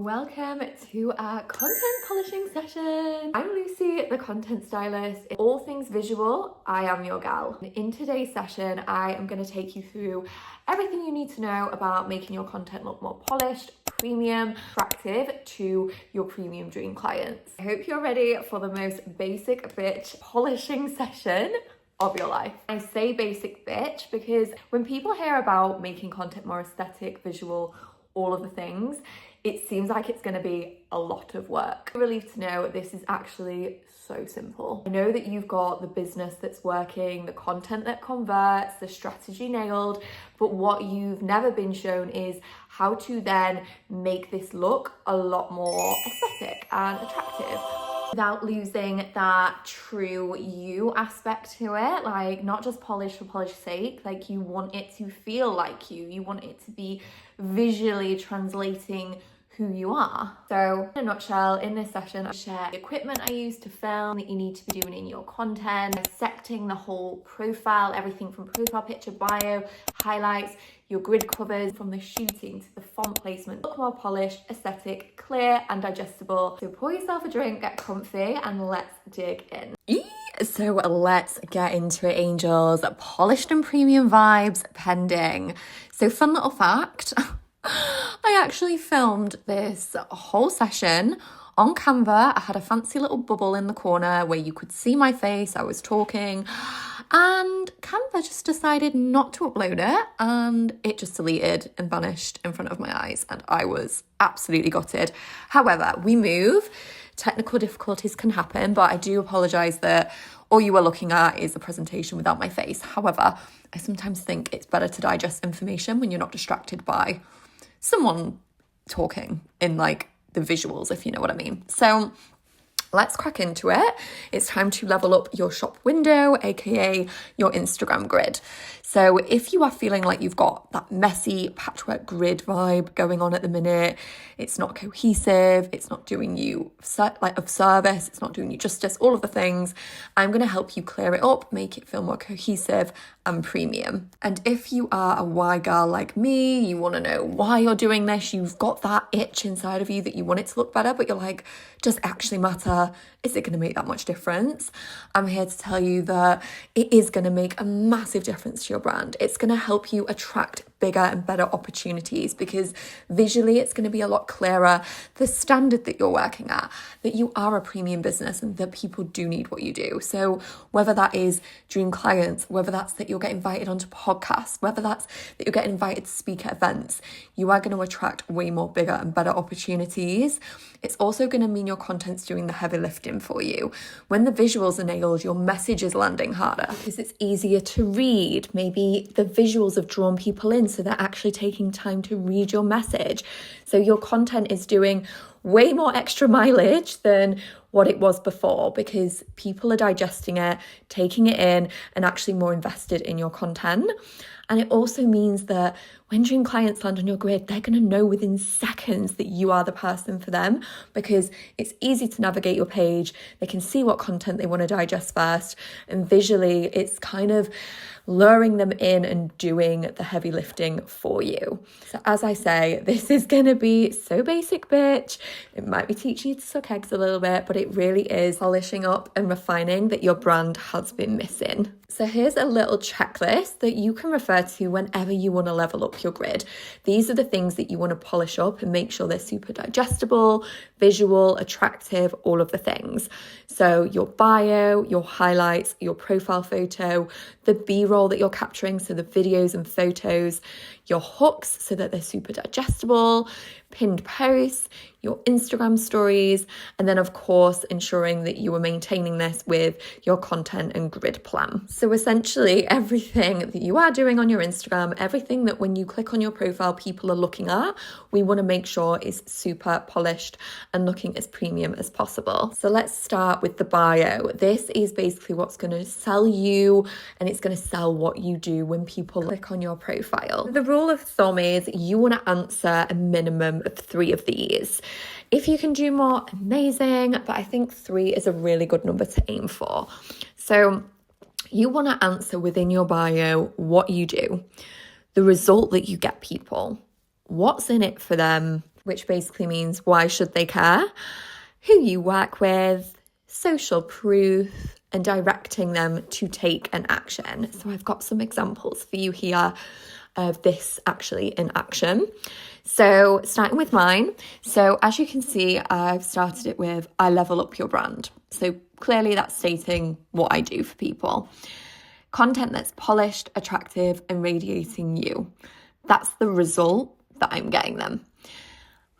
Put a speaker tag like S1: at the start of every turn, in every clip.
S1: Welcome to our content polishing session. I'm Lucy, the content stylist. In all things visual, I am your gal. In today's session, I am going to take you through everything you need to know about making your content look more polished, premium, attractive to your premium dream clients. I hope you're ready for the most basic bitch polishing session of your life. I say basic bitch because when people hear about making content more aesthetic, visual, all of the things, it seems like it's going to be a lot of work. I'm relieved to know this is actually so simple. I know that you've got the business that's working, the content that converts, the strategy nailed, but what you've never been shown is how to then make this look a lot more aesthetic and attractive without losing that true you aspect to it. Like, not just polish for polish's sake, like you want it to feel like you want it to be visually translating who you are. So in a nutshell, in this session, I share the equipment I use to film that you need to be doing in your content, dissecting the whole profile, everything from profile picture, bio, highlights, your grid covers, from the shooting to the font placement. Look more polished, aesthetic, clear and digestible. So pour yourself a drink, get comfy, and let's dig in. So let's get into it, angels. Polished and premium vibes pending. So fun little fact, I actually filmed this whole session on Canva. I had a fancy little bubble in the corner where you could see my face. I was talking and Canva just decided not to upload it and it just deleted and vanished in front of my eyes and I was absolutely gutted. However, we move. Technical difficulties can happen, but I do apologise that all you are looking at is a presentation without my face. However, I sometimes think it's better to digest information when you're not distracted by someone talking in like the visuals, if you know what I mean. So let's crack into it. It's time to level up your shop window, aka your Instagram grid. So if you are feeling like you've got that messy patchwork grid vibe going on at the minute, it's not cohesive, it's not doing you of service, it's not doing you justice, all of the things, I'm going to help you clear it up, make it feel more cohesive and premium. And if you are a why girl like me, you want to know why you're doing this, you've got that itch inside of you that you want it to look better, but you're like, does it actually matter? Is it going to make that much difference? I'm here to tell you that it is going to make a massive difference to your brand. It's going to help you attract bigger and better opportunities because visually it's going to be a lot clearer, the standard that you're working at, that you are a premium business and that people do need what you do. So whether that is dream clients, whether that's that you'll get invited onto podcasts, whether that's that you'll get invited to speak at events, you are going to attract way more bigger and better opportunities. It's also going to mean your content's doing the heavy lifting for you. When the visuals are nailed, your message is landing harder because it's easier to read. Maybe the visuals have drawn people in, so they're actually taking time to read your message. So your content is doing way more extra mileage than what it was before because people are digesting it, taking it in, and actually more invested in your content. And it also means that when dream clients land on your grid, they're going to know within seconds that you are the person for them because it's easy to navigate your page. They can see what content they want to digest first. And visually, it's kind of luring them in and doing the heavy lifting for you. So as I say, this is going to be so basic, bitch. It might be teaching you to suck eggs a little bit, but it really is polishing up and refining that your brand has been missing. So here's a little checklist that you can refer to whenever you want to level up your grid. These are the things that you want to polish up and make sure they're super digestible, visual, attractive, all of the things. So your bio, your highlights, your profile photo, the B-roll that you're capturing, so the videos and photos, your hooks so that they're super digestible, pinned posts, your Instagram stories, and then of course ensuring that you are maintaining this with your content and grid plan. So essentially everything that you are doing on your Instagram, everything that when you click on your profile people are looking at, we want to make sure is super polished and looking as premium as possible. So let's start with the bio. This is basically what's going to sell you and it's going to sell what you do when people click on your profile. The rule of thumb is you want to answer a minimum of 3 of these. If you can do more, amazing, but I think 3 is a really good number to aim for. So you want to answer within your bio what you do, the result that you get people, what's in it for them, which basically means why should they care, who you work with, social proof, and directing them to take an action. So I've got some examples for you here of this actually in action. So starting with mine. So as you can see, I've started it with I level up your brand. So clearly that's stating what I do for people. Content that's polished, attractive, and radiating you. That's the result that I'm getting them.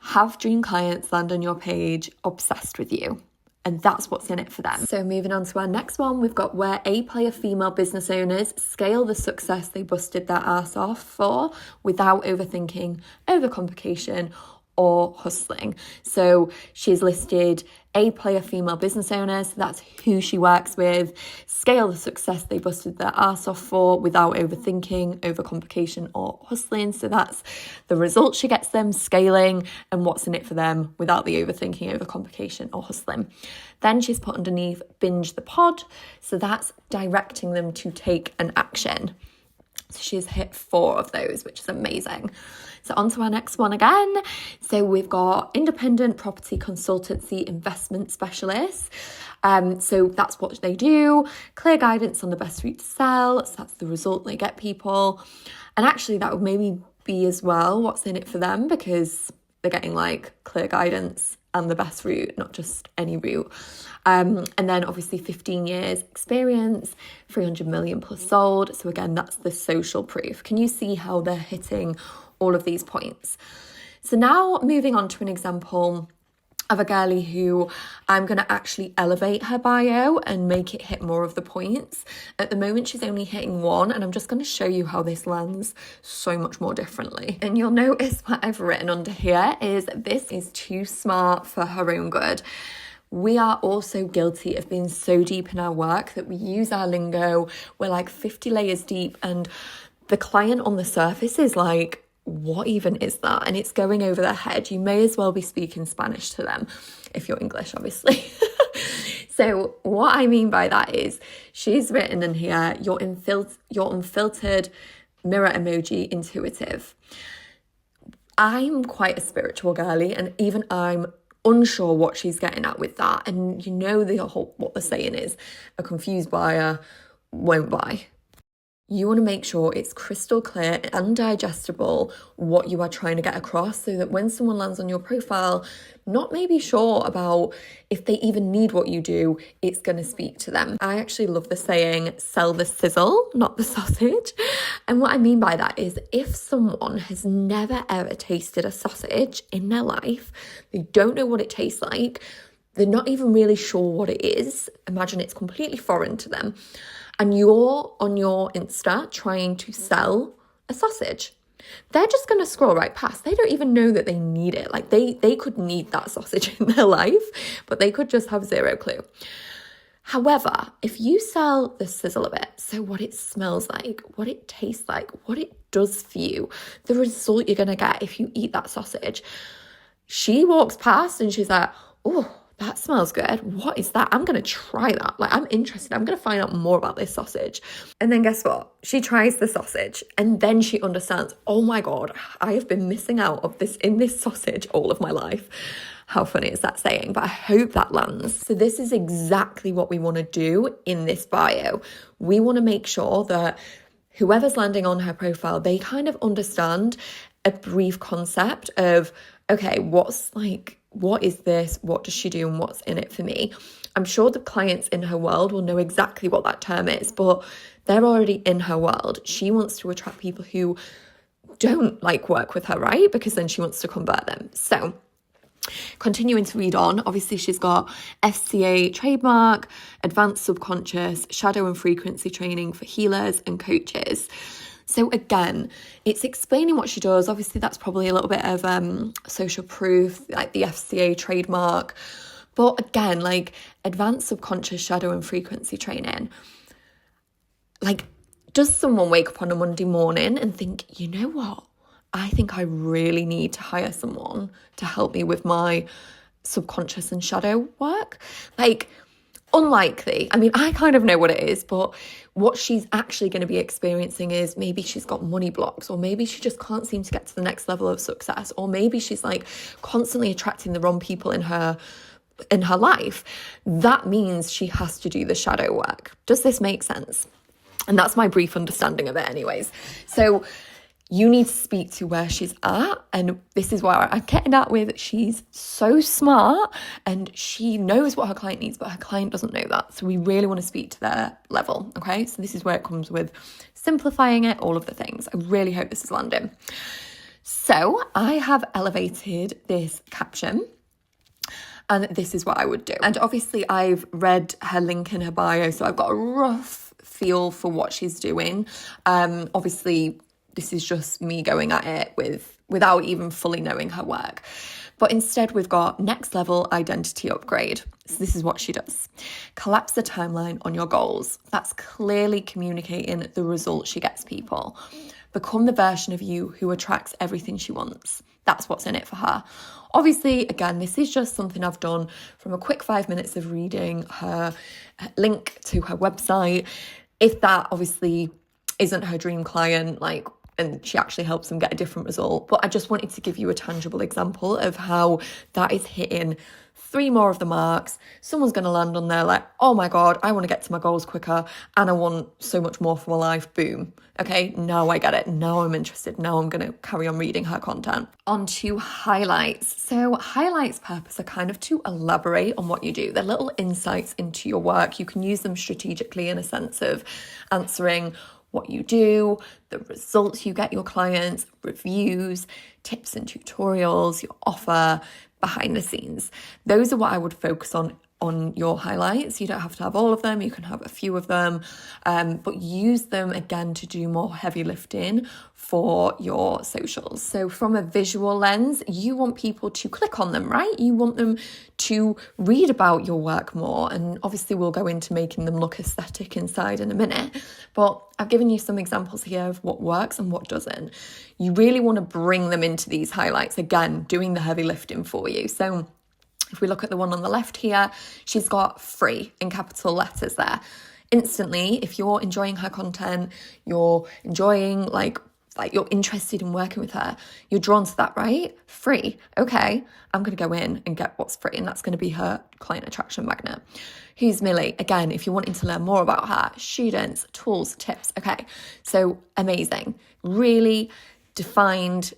S1: Have dream clients land on your page obsessed with you. And that's what's in it for them. So moving on to our next one, we've got where A-player female business owners scale the success they busted their ass off for without overthinking, overcomplication, or hustling. So she's listed A-player female business owners, that's who she works with, scale the success they busted their ass off for without overthinking, overcomplication, or hustling. So that's the result she gets them, scaling, and what's in it for them without the overthinking, overcomplication, or hustling. Then she's put underneath binge the pod. So that's directing them to take an action. So she's hit 4 of those, which is amazing. So on to our next one again. So we've got independent property consultancy investment specialists. So that's what they do. Clear guidance on the best route to sell. So that's the result they get people. And actually that would maybe be as well what's in it for them, because they're getting like clear guidance and the best route, not just any route. And then obviously 15 years experience, 300 million plus sold. So again, that's the social proof. Can you see how they're hitting all of these points? So now moving on to an example of a girlie who I'm going to actually elevate her bio and make it hit more of the points. At the moment, she's only hitting 1, and I'm just going to show you how this lands so much more differently. And you'll notice what I've written under here is this is too smart for her own good. We are also guilty of being so deep in our work that we use our lingo. We're like 50 layers deep, and the client on the surface is like, what even is that? And it's going over their head. You may as well be speaking Spanish to them if you're English, obviously. So what I mean by that is she's written in here, you're unfiltered, mirror emoji, intuitive. I'm quite a spiritual girly, and even I'm unsure what she's getting at with that. And you know what the saying is, a confused buyer won't buy. You want to make sure it's crystal clear and digestible what you are trying to get across, so that when someone lands on your profile, not maybe sure about if they even need what you do, it's going to speak to them. I actually love the saying, sell the sizzle, not the sausage. And what I mean by that is if someone has never ever tasted a sausage in their life, they don't know what it tastes like, they're not even really sure what it is, imagine it's completely foreign to them, and you're on your Insta trying to sell a sausage, they're just going to scroll right past. They don't even know that they need it. Like they could need that sausage in their life, but they could just have zero clue. However, if you sell the sizzle of it, so what it smells like, what it tastes like, what it does for you, the result you're going to get if you eat that sausage, she walks past and she's like, oh, that smells good. What is that? I'm going to try that. Like, I'm interested. I'm going to find out more about this sausage. And then guess what? She tries the sausage and then she understands, oh my God, I have been missing out of this in this sausage all of my life. How funny is that saying? But I hope that lands. So this is exactly what we want to do in this bio. We want to make sure that whoever's landing on her profile, they kind of understand a brief concept of, okay, what is this? What does she do? And what's in it for me? I'm sure the clients in her world will know exactly what that term is, but they're already in her world. She wants to attract people who don't like work with her, right? Because then she wants to convert them. So continuing to read on, obviously she's got FCA trademark, advanced subconscious, shadow and frequency training for healers and coaches. So again, it's explaining what she does. Obviously, that's probably a little bit of social proof, like the FCA trademark. But again, like advanced subconscious, shadow and frequency training. Like, does someone wake up on a Monday morning and think, you know what? I think I really need to hire someone to help me with my subconscious and shadow work. Like, unlikely. I mean, I kind of know what it is, but what she's actually going to be experiencing is maybe she's got money blocks, or maybe she just can't seem to get to the next level of success, or maybe she's like constantly attracting the wrong people in her life. That means she has to do the shadow work. Does this make sense? And that's my brief understanding of it anyways. So you need to speak to where she's at. And this is where I'm getting at with, she's so smart and she knows what her client needs, but her client doesn't know that. So we really want to speak to their level. Okay. So this is where it comes with simplifying it, all of the things. I really hope this is landing. So I have elevated this caption, and this is what I would do. And obviously I've read her link in her bio, so I've got a rough feel for what she's doing. Obviously this is just me going at it without even fully knowing her work. But instead we've got next level identity upgrade. So this is what she does. Collapse the timeline on your goals. That's clearly communicating the results she gets people. Become the version of you who attracts everything she wants. That's what's in it for her. Obviously, again, this is just something I've done from a quick 5 minutes of reading her link to her website. If that obviously isn't her dream client, and she actually helps them get a different result. But I just wanted to give you a tangible example of how that is hitting 3 more of the marks. Someone's going to land on there like, oh my God, I want to get to my goals quicker and I want so much more for my life. Boom. Okay, now I get it. Now I'm interested. Now I'm going to carry on reading her content. On to highlights. So highlights' purpose are kind of to elaborate on what you do. They're little insights into your work. You can use them strategically in a sense of answering what you do, the results you get your clients, reviews, tips and tutorials, your offer, behind the scenes. Those are what I would focus on your highlights. You don't have to have all of them. You can have a few of them, but use them again to do more heavy lifting for your socials. So from a visual lens, you want people to click on them, right? You want them to read about your work more. And obviously we'll go into making them look aesthetic inside in a minute, but I've given you some examples here of what works and what doesn't. You really want to bring them into these highlights, again, doing the heavy lifting for you. So if we look at the one on the left here, she's got free in capital letters there. Instantly, if you're enjoying her content, you're enjoying like you're interested in working with her, you're drawn to that, right? Free. Okay, I'm going to go in and get what's free. And that's going to be her client attraction magnet. Who's Millie? Again, if you're wanting to learn more about her, students, tools, tips. Okay, so amazing. Really defined,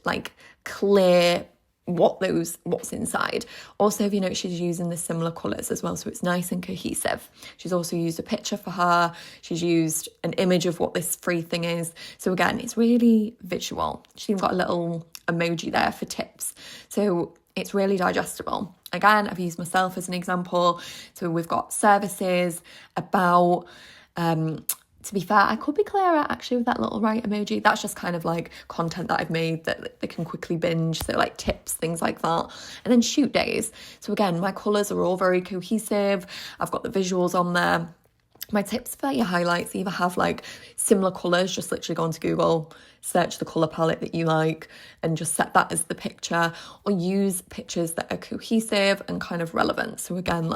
S1: clear what's inside. Also, if you notice, she's using the similar colours as well, so it's nice and cohesive. She's also used a picture for her. She's used an image of what this free thing is. So again, it's really visual. She's even got a little emoji there for tips. So it's really digestible. Again, I've used myself as an example. So we've got services, about, to be fair, I could be clearer actually with that little right emoji. That's just kind of like content that I've made that they can quickly binge. So like tips, things like that. And then shoot days. So again, my colours are all very cohesive. I've got the visuals on there. My tips for your highlights, either have similar colours, just literally go onto Google, search the colour palette that you like and just set that as the picture, or use pictures that are cohesive and kind of relevant. So again,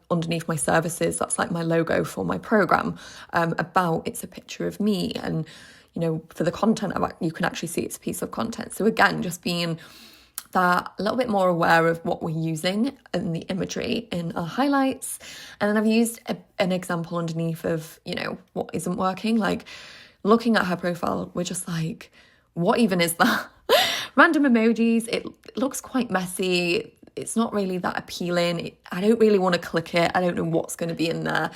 S1: underneath my services, that's my logo for my programme. It's a picture of me, and for the content you can actually see it's a piece of content. So again, just being that a little bit more aware of what we're using and the imagery in our highlights. And then I've used an example underneath of, what isn't working. Looking at her profile, we're just what even is that? Random emojis, it looks quite messy. It's not really that appealing. I don't really want to click it. I don't know what's going to be in there.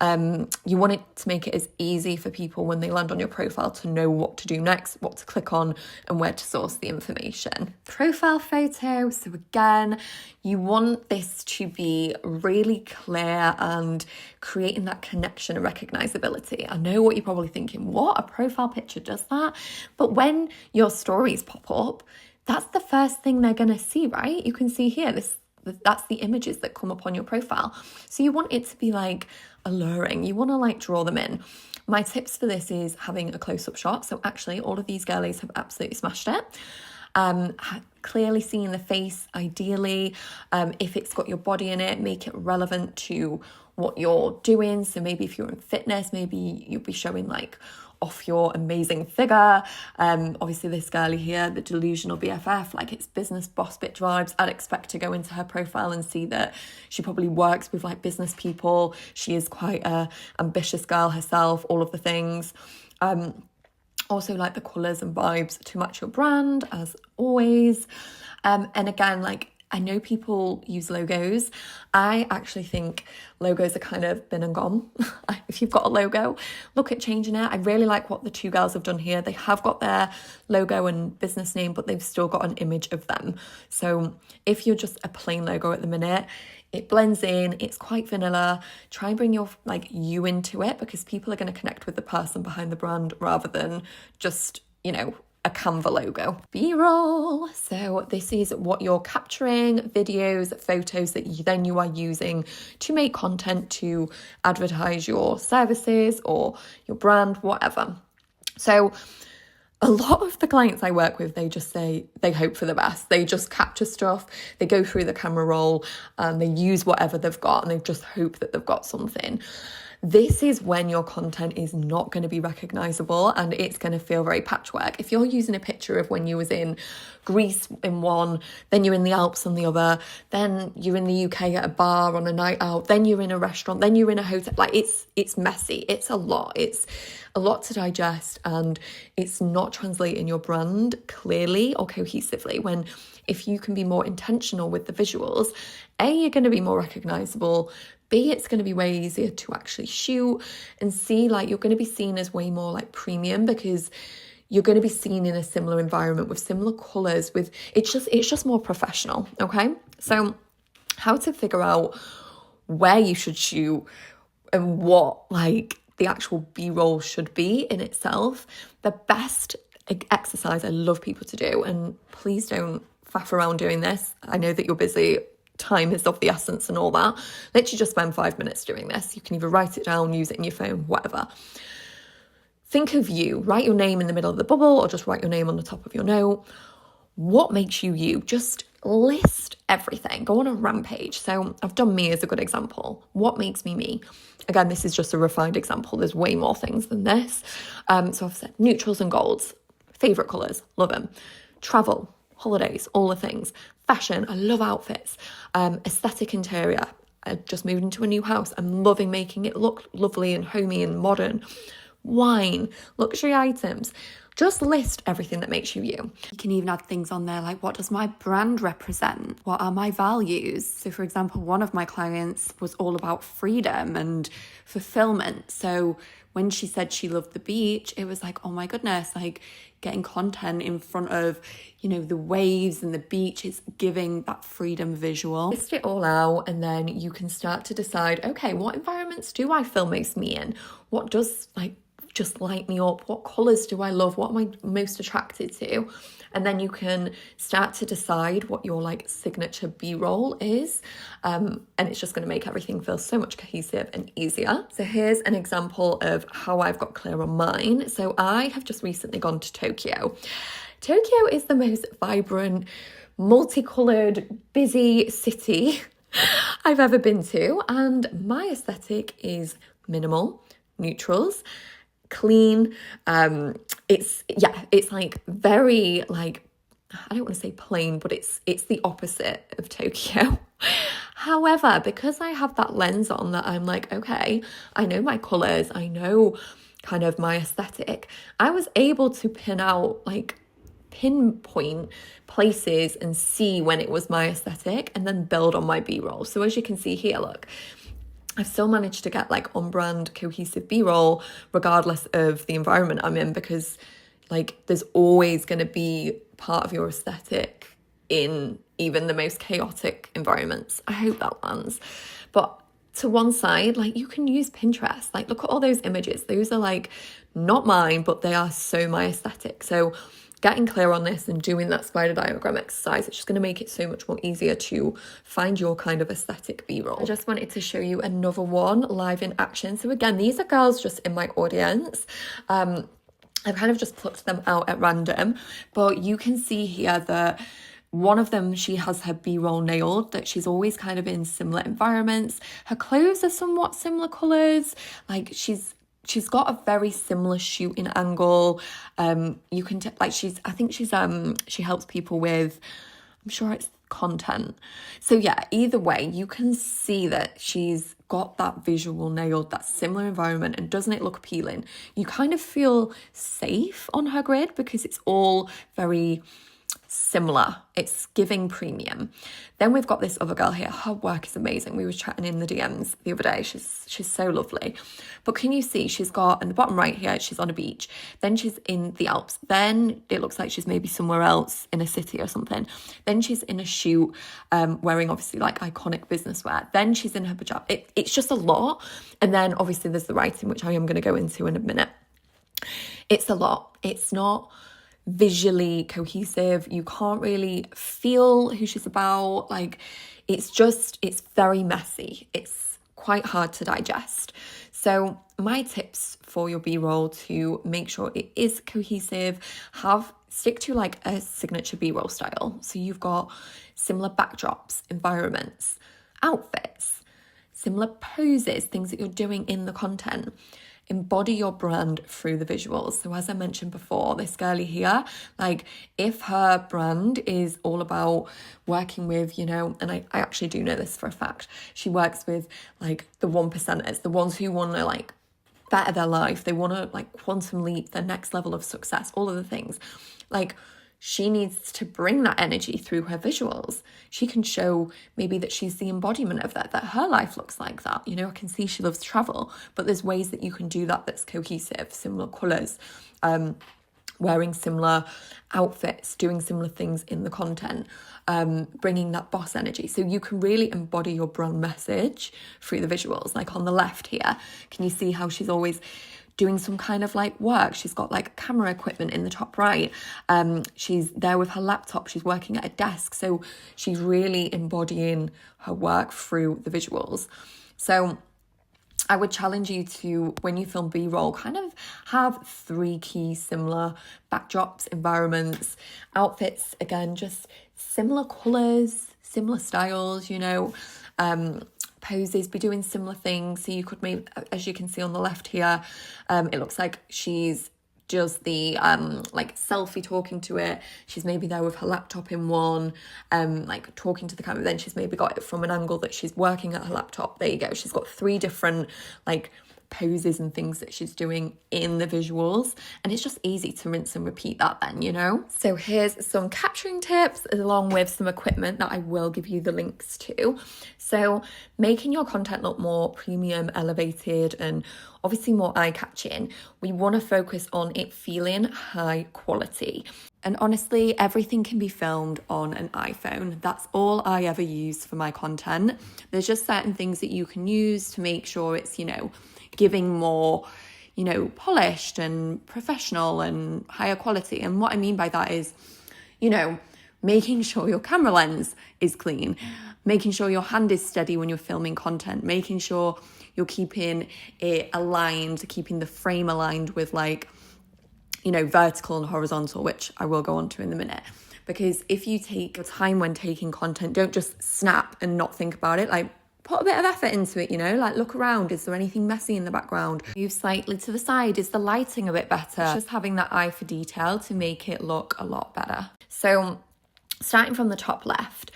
S1: You want it to make it as easy for people when they land on your profile to know what to do next, what to click on, and where to source the information. Profile photo. So again, you want this to be really clear and creating that connection and recognizability. I know what you're probably thinking, what, a profile picture does that? But when your stories pop up, that's the first thing they're going to see, right? You can see here, that's the images that come up on your profile. So you want it to be alluring. You want to draw them in. My tips for this is having a close-up shot. So actually all of these girlies have absolutely smashed it. Clearly seeing the face, ideally. If it's got your body in it, make it relevant to what you're doing. So maybe if you're in fitness, maybe you'll be showing like off your amazing figure. Obviously this girlie here, the delusional BFF, like it's business boss bitch vibes. I'd expect to go into her profile and see that she probably works with like business people. She is quite a ambitious girl herself, all of the things. Also like the colours and vibes to match your brand as always. And again, like I know people use logos. I actually think logos are kind of been and gone. If you've got a logo, look at changing it. I really like what the two girls have done here. They have got their logo and business name, but they've still got an image of them. So if you're just a plain logo at the minute, it blends in, it's quite vanilla. Try and bring your like you into it, because people are going to connect with the person behind the brand rather than just, you know, a Canva logo. B-roll. So this is what you're capturing, videos, photos that you are using to make content to advertise your services or your brand, whatever. So a lot of the clients I work with, they just say they hope for the best. They just capture stuff, they go through the camera roll, and they use whatever they've got, and they just hope that they've got something. This is when your content is not going to be recognizable and it's going to feel very patchwork. If you're using a picture of when you was in Greece in one, then you're in the Alps on the other, then you're in the UK at a bar on a night out, then you're in a restaurant, then you're in a hotel, like it's messy. It's a lot. It's a lot to digest, and it's not translating your brand clearly or cohesively. When if you can be more intentional with the visuals, A, you're going to be more recognizable, B, it's going to be way easier to actually shoot, and C, like you're going to be seen as way more like premium, because you're going to be seen in a similar environment with similar colours, with it's just more professional. Okay, so how to figure out where you should shoot and what like the actual B-roll should be in itself. The best exercise I love people to do, and please don't faff around doing this, I know that you're busy, time is of the essence and all that, literally just spend 5 minutes doing this. You can either write it down, use it in your phone, whatever. Think of you, write your name in the middle of the bubble, or just write your name on the top of your note. What makes you you? Just list everything, go on a rampage. So I've done me as a good example. What makes me me? Again, this is just a refined example, there's way more things than this. So I've said neutrals and golds, favourite colours, love them. Travel, holidays, all the things. Fashion, I love outfits. Aesthetic interior, I just moved into a new house, I'm loving making it look lovely and homey and modern. Wine, luxury items. Just list everything that makes you you. You can even add things on there like, what does my brand represent? What are my values? So for example, one of my clients was all about freedom and fulfillment. So when she said she loved the beach, it was like, oh my goodness, like getting content in front of, you know, the waves and the beach is giving that freedom visual. List it all out, and then you can start to decide, okay, what environments do I feel most me in? What does like just light me up? What colours do I love? What am I most attracted to? And then you can start to decide what your like signature B-roll is. And it's just going to make everything feel so much cohesive and easier. So here's an example of how I've got clear on mine. So I have just recently gone to Tokyo. Tokyo is the most vibrant, multicoloured, busy city I've ever been to. And my aesthetic is minimal, neutrals, clean. It's like very like, I don't want to say plain, but it's the opposite of Tokyo. However, because I have that lens on that I'm like, okay, I know my colours, I know kind of my aesthetic, I was able to pinpoint places and see when it was my aesthetic and then build on my B-roll. So as you can see here, look, I've still managed to get like on-brand cohesive B-roll regardless of the environment I'm in, because like there's always going to be part of your aesthetic in even the most chaotic environments. I hope that lands. But to one side, like you can use Pinterest. Like look at all those images. Those are like not mine, but they are so my aesthetic. So getting clear on this and doing that spider diagram exercise, it's just going to make it so much more easier to find your kind of aesthetic B-roll. I just wanted to show you another one live in action. So again, these are girls just in my audience. I've kind of just plucked them out at random, but you can see here that one of them, she has her B-roll nailed, that she's always kind of in similar environments. Her clothes are somewhat similar colours. Like she's got a very similar shooting angle. You can I think she helps people with, I'm sure it's content. So yeah, either way, you can see that she's got that visual nailed, that similar environment, and doesn't it look appealing? You kind of feel safe on her grid because it's all very similar. It's giving premium. Then we've got this other girl here. Her work is amazing. We were chatting in the DMs the other day. She's so lovely. But can you see she's got, in the bottom right here, she's on a beach. Then she's in the Alps. Then it looks like she's maybe somewhere else in a city or something. Then she's in a shoot, wearing obviously like iconic business wear. Then she's in her hijab. It's just a lot. And then obviously there's the writing, which I am going to go into in a minute. It's a lot. It's not visually cohesive. You can't really feel who she's about. Like it's very messy. It's quite hard to digest. So my tips for your B-roll to make sure it is cohesive, stick to like a signature B-roll style. So you've got similar backdrops, environments, outfits, similar poses, things that you're doing in the content. Embody your brand through the visuals. So as I mentioned before, this girlie here, like if her brand is all about working with, and I actually do know this for a fact, she works with like the 1%ers, the ones who want to like better their life, they want to like quantum leap, the next level of success, all of the things. Like she needs to bring that energy through her visuals. She can show maybe that she's the embodiment of that her life looks like that. I can see she loves travel, but there's ways that you can do that that's cohesive, similar colours, wearing similar outfits, doing similar things in the content, bringing that boss energy. So you can really embody your brand message through the visuals. Like on the left here, can you see how she's always doing some kind of like work? She's got like camera equipment in the top right. She's there with her laptop. She's working at a desk. So she's really embodying her work through the visuals. So I would challenge you to, when you film B-roll, kind of have 3 key similar backdrops, environments, outfits, again, just similar colours, similar styles, poses, be doing similar things. So you could maybe, as you can see on the left here, it looks like she's just the like selfie talking to it. She's maybe there with her laptop in one, like talking to the camera. Then she's maybe got it from an angle that she's working at her laptop. There you go. She's got 3 different like poses and things that she's doing in the visuals, and it's just easy to rinse and repeat that then. So here's some capturing tips along with some equipment that I will give you the links to. So making your content look more premium, elevated, and obviously more eye-catching, we want to focus on it feeling high quality. And honestly, everything can be filmed on an iPhone. That's all I ever use for my content. There's just certain things that you can use to make sure it's, giving more, polished and professional and higher quality. And what I mean by that is, making sure your camera lens is clean, making sure your hand is steady when you're filming content, making sure you're keeping it aligned, keeping the frame aligned with like, vertical and horizontal, which I will go on to in a minute. Because if you take your time when taking content, don't just snap and not think about it. Like, put a bit of effort into it, like look around. Is there anything messy in the background? Move slightly to the side. Is the lighting a bit better? It's just having that eye for detail to make it look a lot better. So starting from the top left,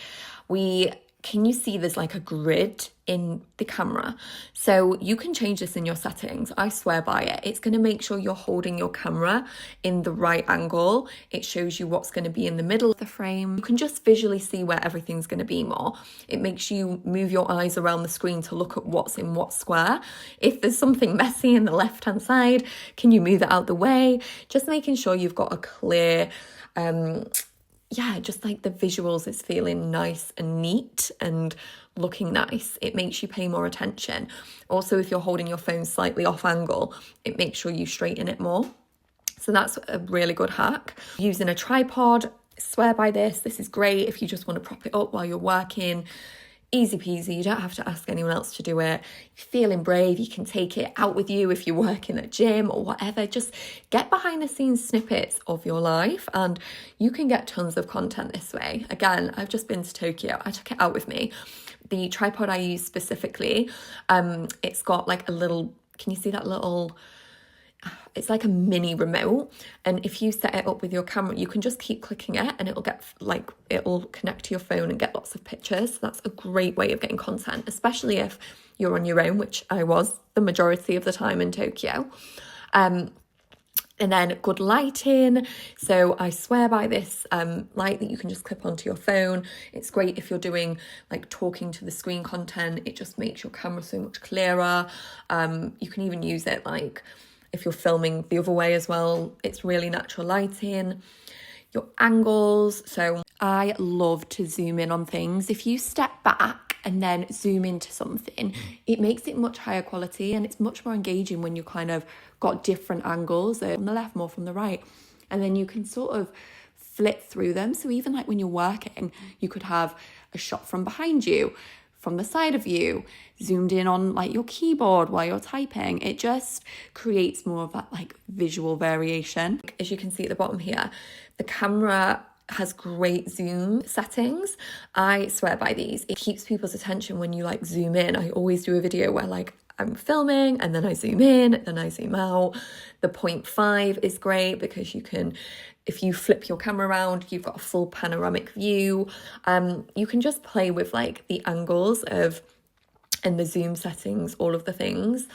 S1: can you see there's like a grid in the camera? So you can change this in your settings. I swear by it. It's going to make sure you're holding your camera in the right angle. It shows you what's going to be in the middle of the frame. You can just visually see where everything's going to be more. It makes you move your eyes around the screen to look at what's in what square. If there's something messy in the left-hand side, can you move it out the way? Just making sure you've got a clear, just like the visuals is feeling nice and neat and looking nice. It makes you pay more attention. Also, if you're holding your phone slightly off angle, it makes sure you straighten it more. So that's a really good hack. Using a tripod, swear by this. This is great if you just want to prop it up while you're working. Easy peasy, you don't have to ask anyone else to do it. You're feeling brave, you can take it out with you if you're working at a gym or whatever. Just get behind the scenes snippets of your life and you can get tons of content this way. Again, I've just been to Tokyo, I took it out with me. The tripod I use specifically, it's got like a little, can you see that little, it's like a mini remote, and if you set it up with your camera you can just keep clicking it and it'll get like, it'll connect to your phone and get lots of pictures. So that's a great way of getting content, especially if you're on your own, which I was the majority of the time in Tokyo. And then good lighting. So I swear by this light that you can just clip onto your phone. It's great if you're doing like talking to the screen content. It just makes your camera so much clearer. You can even use it like if you're filming the other way as well. It's really natural lighting. Your angles. So I love to zoom in on things. If you step back and then zoom into something, it makes it much higher quality and it's much more engaging when you kind of got different angles, from the left, more from the right. And then you can sort of flip through them. So even like when you're working, you could have a shot from behind you, from the side of you, zoomed in on like your keyboard while you're typing. It just creates more of that like visual variation. As you can see at the bottom here, the camera has great zoom settings. I swear by these. It keeps people's attention when you like zoom in. I always do a video where like I'm filming and then I zoom in, then I zoom out. The 0.5 is great because you can, if you flip your camera around, you've got a full panoramic view. You can just play with like the angles of, and the zoom settings, all of the things.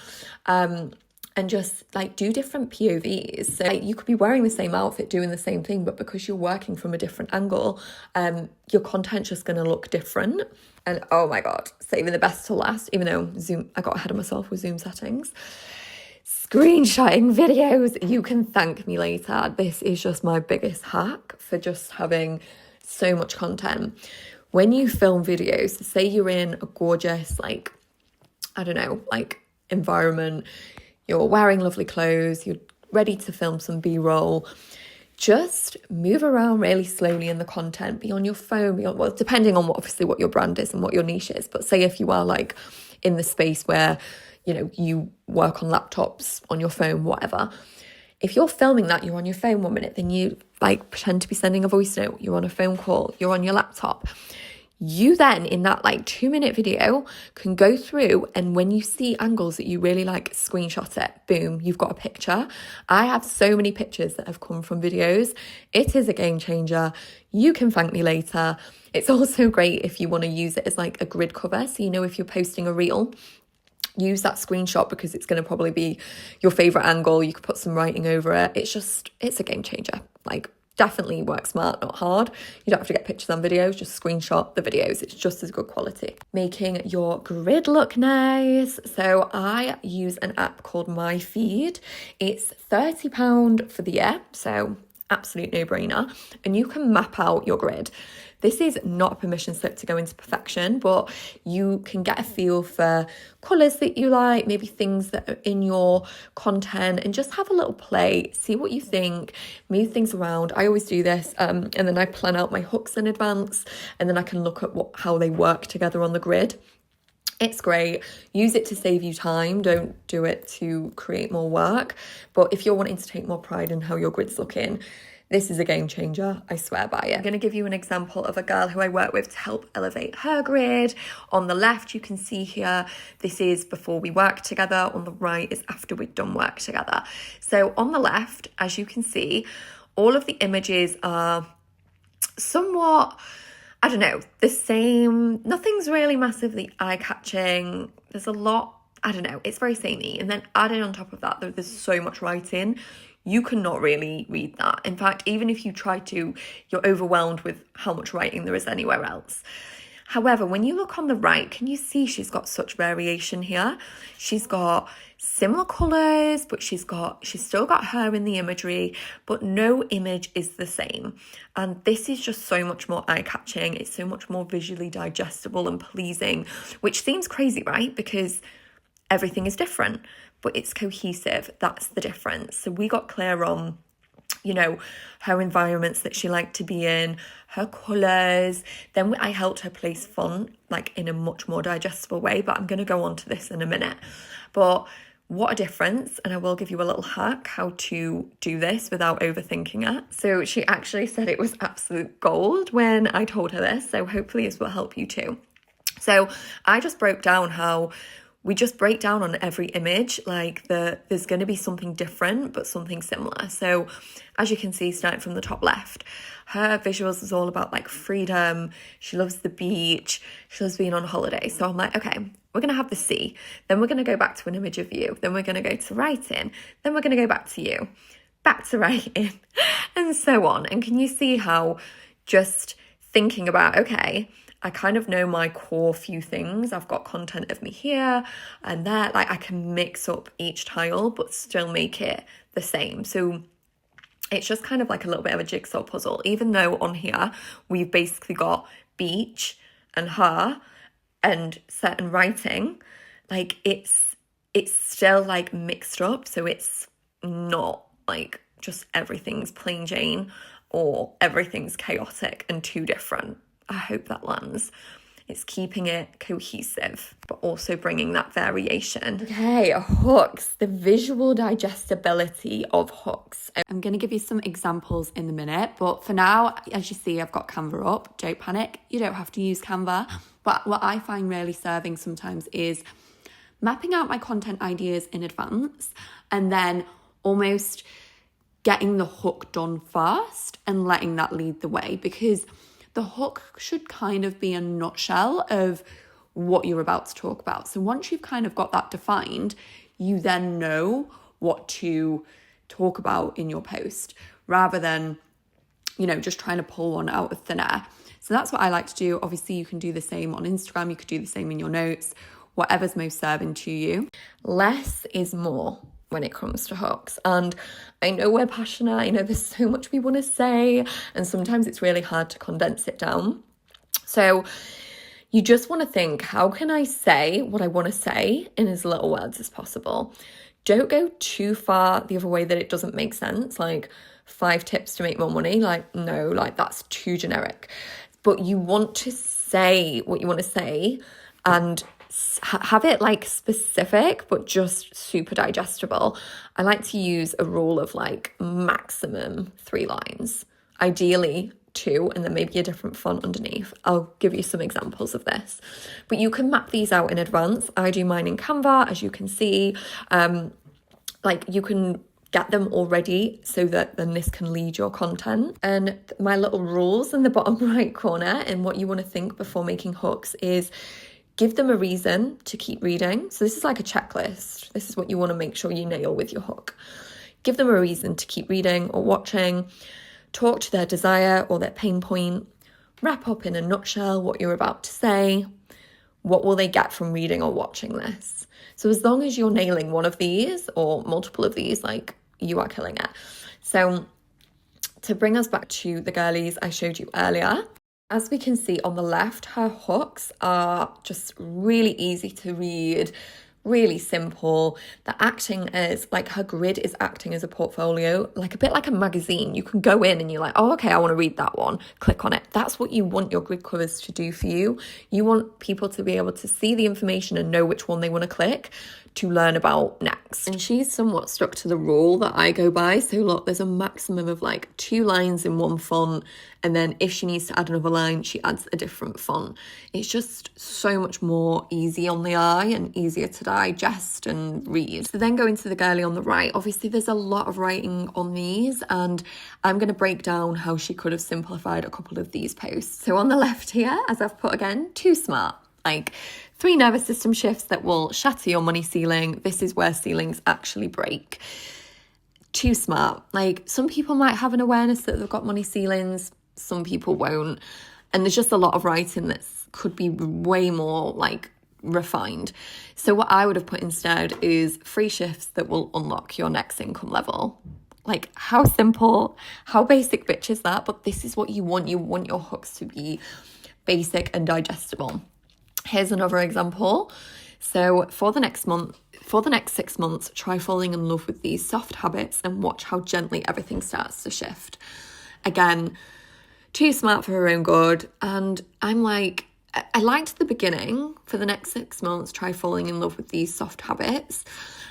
S1: And just like do different POVs. So like, you could be wearing the same outfit, doing the same thing, but because you're working from a different angle, your content's just going to look different. And oh my God, saving the best to last, even though Zoom, I got ahead of myself with Zoom settings. Screenshotting videos, you can thank me later. This is just my biggest hack for just having so much content. When you film videos, say you're in a gorgeous, like, I don't know, like environment, you're wearing lovely clothes, you're ready to film some B-roll, just move around really slowly in the content, be on your phone, well, depending on obviously what your brand is and what your niche is. But say if you are like in the space where, you know, you work on laptops, on your phone, whatever. If you're filming that, you're on your phone 1 minute, then you like pretend to be sending a voice note, you're on a phone call, you're on your laptop. You then, in that like 2-minute video, can go through and when you see angles that you really like, screenshot it. Boom, you've got a picture. I have so many pictures that have come from videos. It is a game changer. You can thank me later. It's also great if you want to use it as like a grid cover. So, you know, if you're posting a reel, use that screenshot because it's going to probably be your favorite angle. You could put some writing over it. It's a game changer. Like, definitely work smart, not hard. You don't have to get pictures and videos, just screenshot the videos. It's just as good quality. Making your grid look nice. So I use an app called MyFeed. It's £30 for the year, so absolute no-brainer. And you can map out your grid. This is not a permission slip to go into perfection, but you can get a feel for colours that you like, maybe things that are in your content, and just have a little play, see what you think, move things around. I always do this, and then I plan out my hooks in advance, and then I can look at how they work together on the grid. It's great. Use it to save you time. Don't do it to create more work. But if you're wanting to take more pride in how your grid's looking, this is a game changer, I swear by it. I'm going to give you an example of a girl who I work with to help elevate her grid. On the left, you can see here, this is before we work together. On the right is after we've done work together. So on the left, as you can see, all of the images are somewhat, I don't know, the same. Nothing's really massively eye-catching. There's a lot, I don't know, it's very samey. And then added on top of that, there's so much writing. You cannot really read that. In fact, even if you try to, you're overwhelmed with how much writing there is anywhere else. However, when you look on the right, can you see she's got such variation here? She's got similar colours, but she's still got her in the imagery, but no image is the same. And this is just so much more eye-catching. It's so much more visually digestible and pleasing, which seems crazy, right? Because everything is different, but it's cohesive. That's the difference. So we got clear on you know, her environments that she liked to be in, her colours. Then I helped her place font like in a much more digestible way, but I'm going to go on to this in a minute. But what a difference. And I will give you a little hack how to do this without overthinking it. So she actually said it was absolute gold when I told her this. So hopefully this will help you too. So I just broke down how we just break down on every image, like there's going to be something different, but something similar. So as you can see, starting from the top left, her visuals is all about like freedom. She loves the beach. She loves being on holiday. So I'm like, okay, we're going to have the sea. Then we're going to go back to an image of you. Then we're going to go to writing. Then we're going to go back to you, back to writing, and so on. And can you see how just thinking about, okay, I kind of know my core few things. I've got content of me here and there. Like I can mix up each tile, but still make it the same. So it's just kind of like a little bit of a jigsaw puzzle, even though on here we've basically got beach and her and certain writing. Like it's still like mixed up. So it's not like just everything's plain Jane or everything's chaotic and too different. I hope that lands. It's keeping it cohesive, but also bringing that variation. Okay, hooks, the visual digestibility of hooks. I'm going to give you some examples in a minute, but for now, as you see, I've got Canva up. Don't panic, you don't have to use Canva. But what I find really serving sometimes is mapping out my content ideas in advance and then almost getting the hook done first and letting that lead the way, because the hook should kind of be a nutshell of what you're about to talk about. So once you've kind of got that defined, you then know what to talk about in your post rather than, you know, just trying to pull one out of thin air. So that's what I like to do. Obviously, you can do the same on Instagram. You could do the same in your notes, whatever's most serving to you. Less is more when it comes to hooks. And I know we're passionate, I know there's so much we want to say, and sometimes it's really hard to condense it down. So you just want to think, how can I say what I want to say in as little words as possible? Don't go too far the other way that it doesn't make sense, like 5 tips to make more money. Like, no, like that's too generic. But you want to say what you want to say and have it like specific, but just super digestible. I like to use a rule of like maximum 3 lines, ideally 2, and then maybe a different font underneath. I'll give you some examples of this, but you can map these out in advance. I do mine in Canva, as you can see. Like you can get them already so that then this can lead your content. And my little rules in the bottom right corner and what you want to think before making hooks is give them a reason to keep reading. So this is like a checklist. This is what you want to make sure you nail with your hook. Give them a reason to keep reading or watching. Talk to their desire or their pain point. Wrap up in a nutshell what you're about to say. What will they get from reading or watching this? So as long as you're nailing one of these or multiple of these, like you are killing it. So to bring us back to the girlies I showed you earlier, as we can see on the left, her hooks are just really easy to read, really simple. The acting is like her grid is acting as a portfolio, like a bit like a magazine. You can go in and you're like, oh, okay, I want to read that one. Click on it. That's what you want your grid covers to do for you. You want people to be able to see the information and know which one they want to click to learn about next. And she's somewhat stuck to the rule that I go by. So look, there's a maximum of like 2 lines in one font. And then if she needs to add another line, she adds a different font. It's just so much more easy on the eye and easier to digest and read. So then going to the girly on the right, obviously there's a lot of writing on these, and I'm going to break down how she could have simplified a couple of these posts. So on the left here, as I've put again, too smart. Like 3 nervous system shifts that will shatter your money ceiling. This is where ceilings actually break. Too smart. Like some people might have an awareness that they've got money ceilings, some people won't. And there's just a lot of writing that could be way more like refined. So what I would have put instead is 3 shifts that will unlock your next income level. Like how simple, how basic bitch is that? But this is what you want. You want your hooks to be basic and digestible. Here's another example. So for the next 6 months, try falling in love with these soft habits and watch how gently everything starts to shift. Again, too smart for her own good. And I'm like, I liked the beginning. For the next 6 months, try falling in love with these soft habits.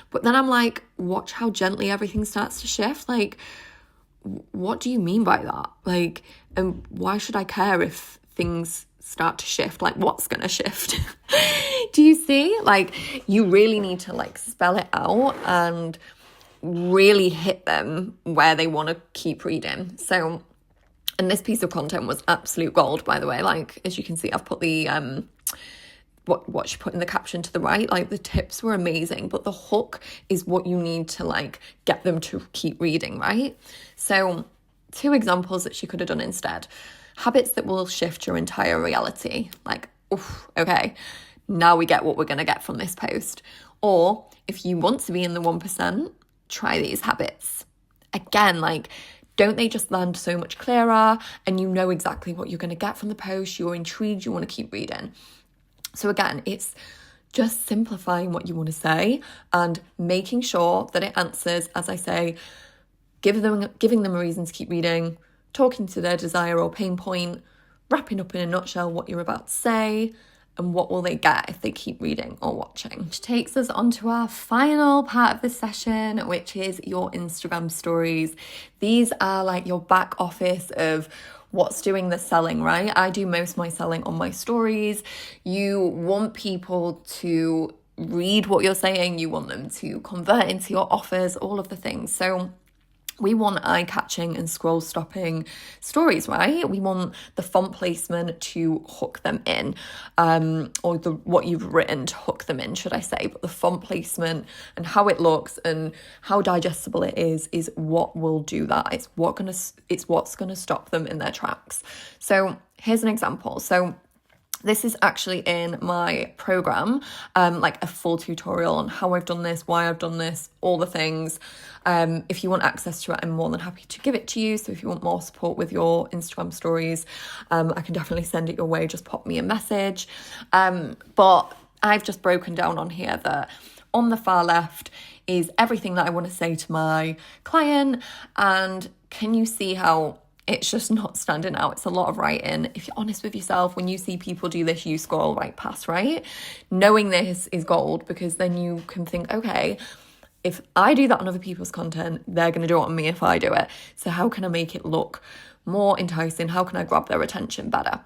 S1: But then I'm like, watch how gently everything starts to shift. Like, what do you mean by that? Like, and why should I care if things start to shift? Like, what's gonna shift? Do you see? Like, you really need to like spell it out and really hit them where they want to keep reading. So, and this piece of content was absolute gold, by the way. Like, as you can see, I've put the what she put in the caption to the right. Like, the tips were amazing, but the hook is what you need to like get them to keep reading, right? So 2 examples that she could have done instead. Habits that will shift your entire reality. Like, oof, okay, now we get what we're going to get from this post. Or if you want to be in the 1%, try these habits. Again, like, don't they just land so much clearer and you know exactly what you're going to get from the post? You're intrigued, you want to keep reading. So again, it's just simplifying what you want to say and making sure that it answers, as I say, giving them a reason to keep reading, talking to their desire or pain point, wrapping up in a nutshell what you're about to say, and what will they get if they keep reading or watching. Which takes us on to our final part of the session, which is your Instagram stories. These are like your back office of what's doing the selling, right? I do most of my selling on my stories. You want people to read what you're saying. You want them to convert into your offers, all of the things. So we want eye-catching and scroll-stopping stories, right? We want the font placement to hook them in, or what you've written to hook them in, should I say. But the font placement and how it looks and how digestible it is what will do that. It's what's gonna stop them in their tracks. So here's an example. So this is actually in my program, like a full tutorial on how I've done this, why I've done this, all the things. If you want access to it, I'm more than happy to give it to you. So if you want more support with your Instagram stories, I can definitely send it your way. Just pop me a message. But I've just broken down on here that on the far left is everything that I want to say to my client. And can you see how it's just not standing out? It's a lot of writing. If you're honest with yourself, when you see people do this, you scroll right past, right? Knowing this is gold, because then you can think, okay, if I do that on other people's content, they're going to do it on me if I do it. So how can I make it look more enticing? How can I grab their attention better?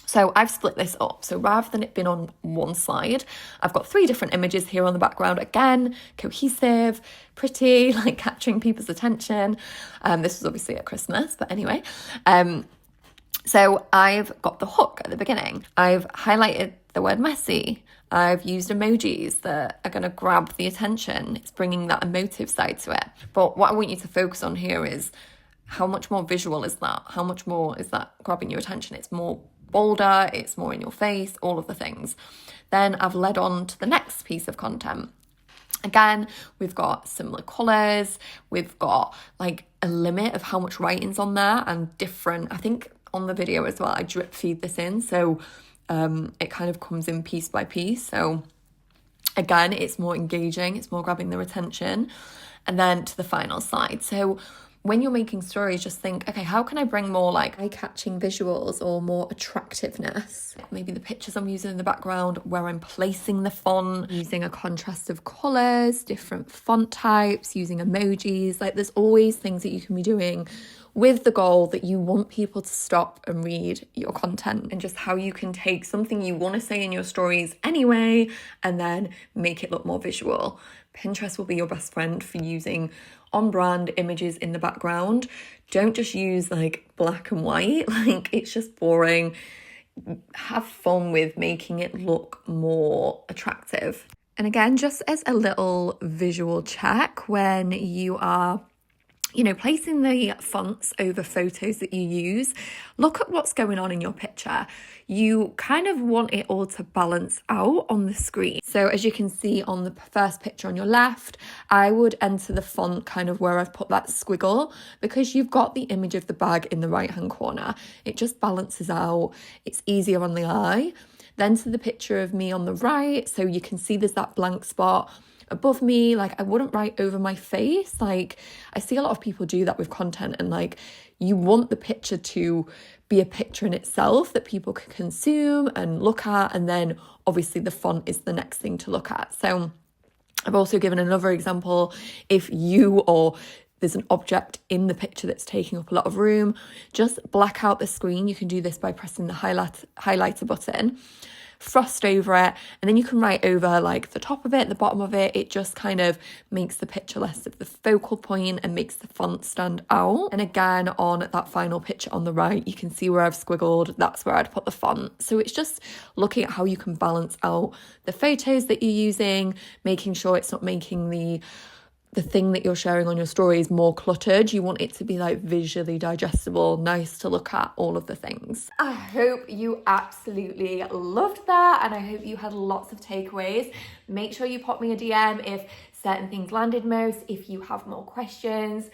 S1: So I've split this up. So rather than it being on one slide, I've got 3 different images here on the background. Again, cohesive, pretty, like capturing people's attention. This was obviously at Christmas, but anyway. So I've got the hook at the beginning. I've highlighted the word messy. I've used emojis that are going to grab the attention. It's bringing that emotive side to it. But what I want you to focus on here is how much more visual is that? How much more is that grabbing your attention? It's more bolder, it's more in your face, all of the things. Then I've led on to the next piece of content. Again, we've got similar colours, we've got like a limit of how much writing's on there, and different, I think on the video as well, I drip feed this in, so it kind of comes in piece by piece. So again, it's more engaging, it's more grabbing their attention. And then to the final slide. So when you're making stories, just think, okay, how can I bring more like eye-catching visuals or more attractiveness? Maybe the pictures I'm using in the background, where I'm placing the font, using a contrast of colours, different font types, using emojis. Like, there's always things that you can be doing with the goal that you want people to stop and read your content, and just how you can take something you want to say in your stories anyway and then make it look more visual. Pinterest will be your best friend for using on-brand images in the background. Don't just use like black and white, like it's just boring. Have fun with making it look more attractive. And again, just as a little visual check, when you are placing the fonts over photos that you use, look at what's going on in your picture. You kind of want it all to balance out on the screen. So as you can see on the first picture on your left, I would enter the font kind of where I've put that squiggle, because you've got the image of the bag in the right-hand corner. It just balances out. It's easier on the eye. then to the picture of me on the right. So you can see there's that blank spot above me. Like, I wouldn't write over my face. Like, I see a lot of people do that with content, and like, you want the picture to be a picture in itself that people can consume and look at, and then obviously the font is the next thing to look at. So I've also given another example. If you or there's an object in the picture that's taking up a lot of room, just black out the screen. You can do this by pressing the highlighter button, frost over it, and then you can write over like the top of it, the bottom of it. It just kind of makes the picture less of the focal point and makes the font stand out. And again, on that final picture on the right, you can see where I've squiggled, that's where I'd put the font. So it's just looking at how you can balance out the photos that you're using, making sure it's not making the thing that you're sharing on your stories more cluttered. You want it to be like visually digestible, nice to look at, all of the things. I hope you absolutely loved that, and I hope you had lots of takeaways. Make sure you pop me a DM if certain things landed most, if you have more questions.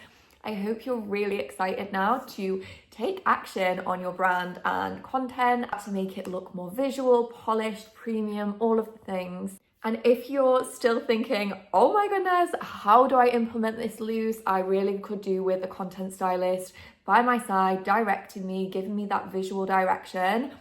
S1: I hope you're really excited now to take action on your brand and content to make it look more visual, polished, premium, all of the things. And if you're still thinking, oh my goodness, how do I implement this, Luce? I really could do with a content stylist by my side, directing me, giving me that visual direction.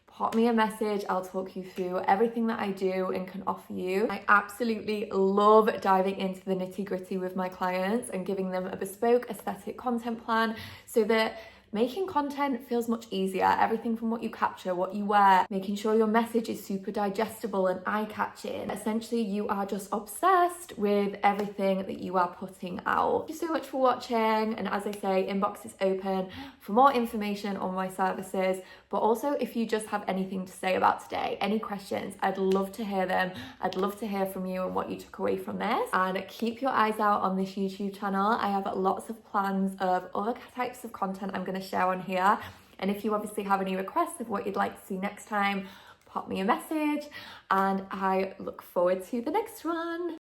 S1: Pop me a message. I'll talk you through everything that I do and can offer you. I absolutely love diving into the nitty-gritty with my clients and giving them a bespoke aesthetic content plan so that making content feels much easier. Everything from what you capture, what you wear, making sure your message is super digestible and eye-catching. Essentially, you are just obsessed with everything that you are putting out. Thank you so much for watching. And as I say, inbox is open for more information on my services. But also, if you just have anything to say about today, any questions, I'd love to hear them. I'd love to hear from you and what you took away from this. And keep your eyes out on this YouTube channel. I have lots of plans of other types of content I'm going to share on here. And if you obviously have any requests of what you'd like to see next time, pop me a message, and I look forward to the next one.